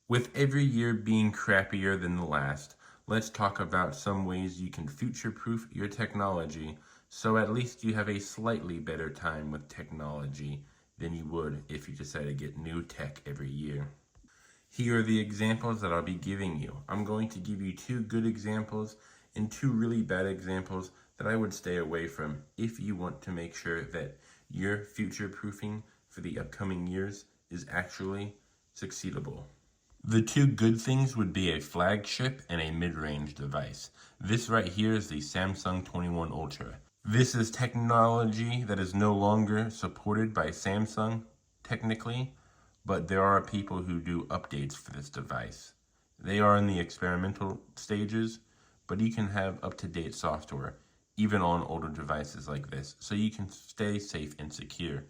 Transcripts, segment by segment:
With every year being crappier than the last, let's talk about some ways you can future-proof your technology so at least you have a slightly better time with technology than you would if you decide to get new tech every year. Here are the examples that I'll be giving you. I'm going to give you 2 good examples and 2 really bad examples that I would stay away from if you want to make sure that your future-proofing for the upcoming years is actually succeedable. The 2 good things would be a flagship and a mid-range device. This right here is the Samsung 21 Ultra. This is technology that is no longer supported by Samsung, technically, but there are people who do updates for this device. They are in the experimental stages, but you can have up-to-date software, even on older devices like this, so you can stay safe and secure.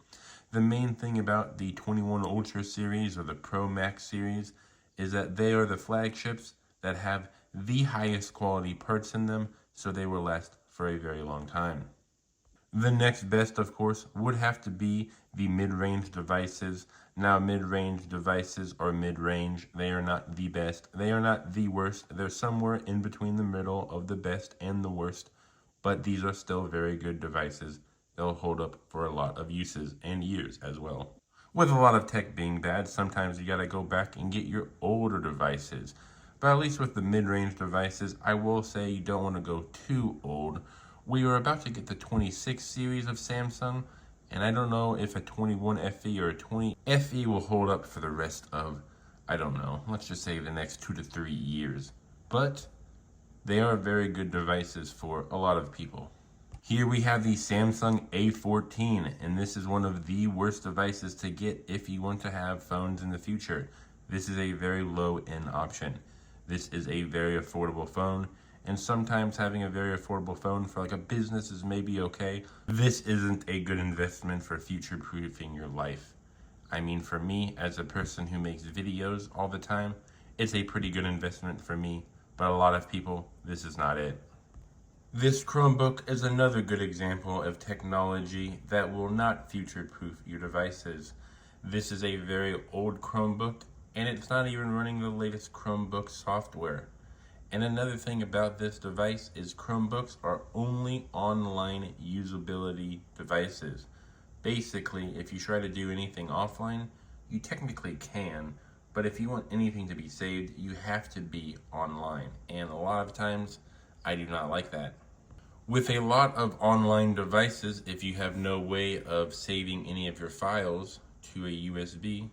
The main thing about the 21 Ultra series or the Pro Max series is that they are the flagships that have the highest quality parts in them, so they will last for a very long time. The next best, of course, would have to be the mid-range devices. Now, mid-range devices are mid-range. They are not the best. They are not the worst. They're somewhere in between the middle of the best and the worst, but these are still very good devices. They'll hold up for a lot of uses and years as well. With a lot of tech being bad, sometimes you gotta go back and get your older devices. But at least with the mid-range devices, I will say you don't want to go too old. We are about to get the 26 series of Samsung, and I don't know if a 21 FE or a 20 FE will hold up for the rest of, I don't know, let's just say the next 2 to 3 years. But they are very good devices for a lot of people. Here we have the Samsung A14, and this is one of the worst devices to get if you want to have phones in the future. This is a very low-end option. This is a very affordable phone, and sometimes having a very affordable phone for like a business is maybe okay. This isn't a good investment for future-proofing your life. I mean, for me, as a person who makes videos all the time, it's a pretty good investment for me, but a lot of people, this is not it. This Chromebook is another good example of technology that will not future-proof your devices. This is a very old Chromebook, and it's not even running the latest Chromebook software. And another thing about this device is Chromebooks are only online usability devices. Basically, if you try to do anything offline, you technically can, but if you want anything to be saved, you have to be online. And a lot of times, I do not like that. With a lot of online devices, if you have no way of saving any of your files to a USB,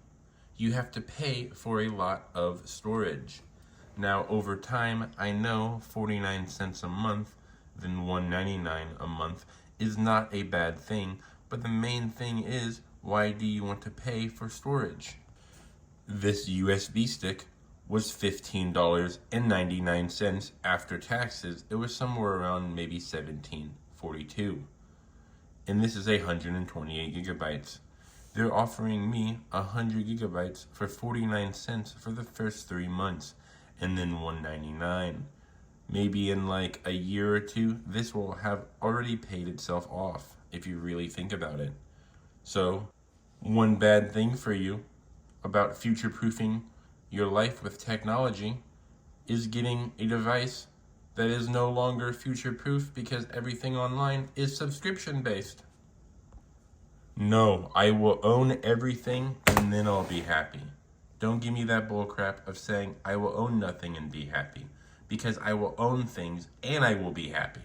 you have to pay for a lot of storage. Now, over time, I know 49 cents a month, then $1.99 a month is not a bad thing, but the main thing is, why do you want to pay for storage? This USB stick was $15.99 after taxes. It was somewhere around maybe $17.42. And this is 128 gigabytes. They're offering me 100 gigabytes for 49 cents for the first 3 months, and then $1.99. Maybe in like a year or 2, this will have already paid itself off, if you really think about it. So, one bad thing for you about future-proofing your life with technology is getting a device that is no longer future-proof because everything online is subscription-based. No, I will own everything and then I'll be happy. Don't give me that bullcrap of saying I will own nothing and be happy, because I will own things and I will be happy.